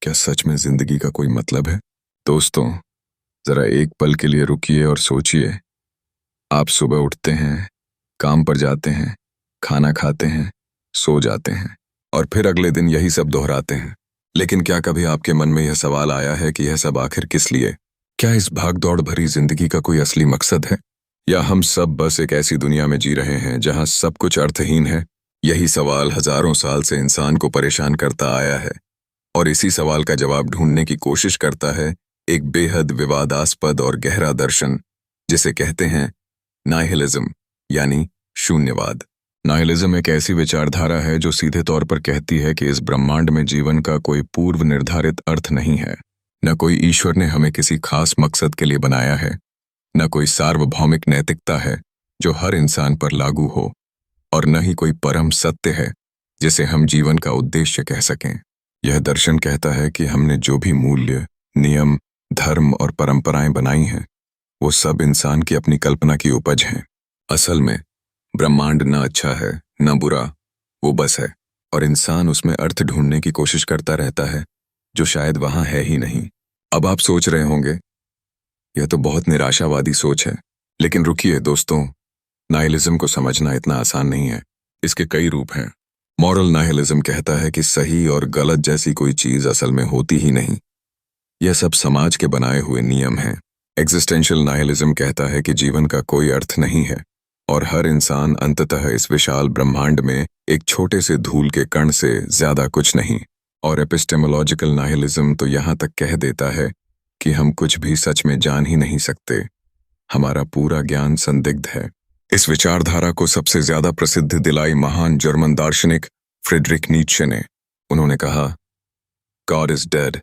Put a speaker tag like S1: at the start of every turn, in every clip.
S1: क्या सच में जिंदगी का कोई मतलब है? दोस्तों, जरा एक पल के लिए रुकिए और सोचिए। आप सुबह उठते हैं, काम पर जाते हैं, खाना खाते हैं, सो जाते हैं और फिर अगले दिन यही सब दोहराते हैं। लेकिन क्या कभी आपके मन में यह सवाल आया है कि यह सब आखिर किस लिए? क्या इस भागदौड़ भरी जिंदगी का कोई असली मकसद है, या हम सब बस एक ऐसी दुनिया में जी रहे हैं जहां सब कुछ अर्थहीन है? यही सवाल हजारों साल से इंसान को परेशान करता आया है और इसी सवाल का जवाब ढूंढने की कोशिश करता है एक बेहद विवादास्पद और गहरा दर्शन, जिसे कहते हैं नाइहिलिज्म, यानी शून्यवाद। नाइहिलिज्म एक ऐसी विचारधारा है जो सीधे तौर पर कहती है कि इस ब्रह्मांड में जीवन का कोई पूर्व निर्धारित अर्थ नहीं है। न कोई ईश्वर ने हमें किसी खास मकसद के लिए बनाया है, न कोई सार्वभौमिक नैतिकता है जो हर इंसान पर लागू हो, और न ही कोई परम सत्य है जिसे हम जीवन का उद्देश्य कह सकें। यह दर्शन कहता है कि हमने जो भी मूल्य, नियम, धर्म और परंपराएं बनाई हैं, वो सब इंसान की अपनी कल्पना की उपज हैं। असल में ब्रह्मांड न अच्छा है न बुरा, वो बस है, और इंसान उसमें अर्थ ढूंढने की कोशिश करता रहता है जो शायद वहां है ही नहीं। अब आप सोच रहे होंगे, यह तो बहुत निराशावादी सोच है। लेकिन रुकिए दोस्तों, नाइहिलिज्म को समझना इतना आसान नहीं है। इसके कई रूप हैं। मॉरल नाइहिलिज्म कहता है कि सही और गलत जैसी कोई चीज असल में होती ही नहीं, यह सब समाज के बनाए हुए नियम हैं। एग्जिस्टेंशियल नाइहिलिज्म कहता है कि जीवन का कोई अर्थ नहीं है और हर इंसान अंततः इस विशाल ब्रह्मांड में एक छोटे से धूल के कण से ज्यादा कुछ नहीं। और एपिस्टेमोलॉजिकल नाइहिलिज्म तो यहाँ तक कह देता है कि हम कुछ भी सच में जान ही नहीं सकते, हमारा पूरा ज्ञान संदिग्ध है। इस विचारधारा को सबसे ज्यादा प्रसिद्धि दिलाई महान जर्मन दार्शनिक फ्रीडरिक नीत्शे ने। उन्होंने कहा, God is dead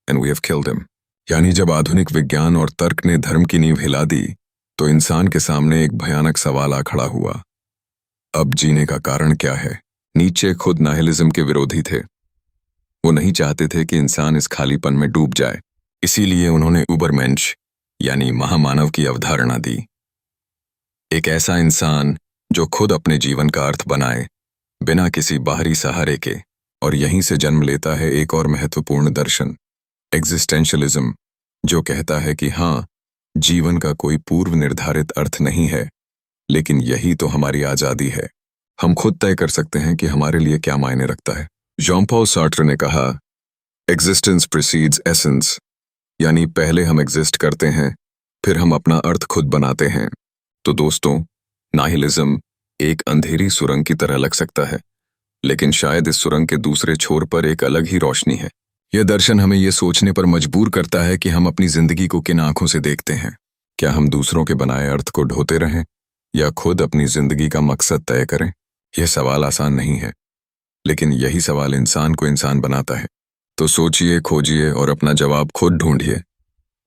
S1: and we have killed him. यानी जब आधुनिक विज्ञान और तर्क ने धर्म की नींव हिला दी, तो इंसान के सामने एक भयानक सवाल आ खड़ा हुआ, अब जीने का कारण क्या है? नीत्शे खुद नाइहिलिज्म के विरोधी थे। वो नहीं चाहते थे कि इंसान इस खालीपन में डूब जाए। इसीलिए उन्होंने उबरमेंश यानी महामानव की अवधारणा दी। एक ऐसा इंसान जो खुद अपने जीवन का अर्थ बनाए, बिना किसी बाहरी सहारे के। और यहीं से जन्म लेता है एक और महत्वपूर्ण दर्शन, एग्जिस्टेंशलिज्म, जो कहता है कि हाँ, जीवन का कोई पूर्व निर्धारित अर्थ नहीं है, लेकिन यही तो हमारी आजादी है। हम खुद तय कर सकते हैं कि हमारे लिए क्या मायने रखता है। जॉन पॉल सार्tre ने कहा, एग्जिस्टेंस प्रीसीड्स एसेंस, यानी पहले हम एग्जिस्ट करते हैं, फिर हम अपना अर्थ खुद बनाते हैं। तो दोस्तों, नाइहिलिज्म एक अंधेरी सुरंग की तरह लग सकता है, लेकिन शायद इस सुरंग के दूसरे छोर पर एक अलग ही रोशनी है। यह दर्शन हमें यह सोचने पर मजबूर करता है कि हम अपनी जिंदगी को किन आंखों से देखते हैं। क्या हम दूसरों के बनाए अर्थ को ढोते रहें, या खुद अपनी जिंदगी का मकसद तय करें? यह सवाल आसान नहीं है, लेकिन यही सवाल इंसान को इंसान बनाता है। तो सोचिए, खोजिए और अपना जवाब खुद ढूंढिए,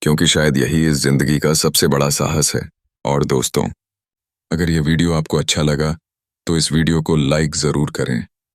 S1: क्योंकि शायद यही इस जिंदगी का सबसे बड़ा साहस है। और दोस्तों, अगर यह वीडियो आपको अच्छा लगा तो इस वीडियो को लाइक जरूर करें।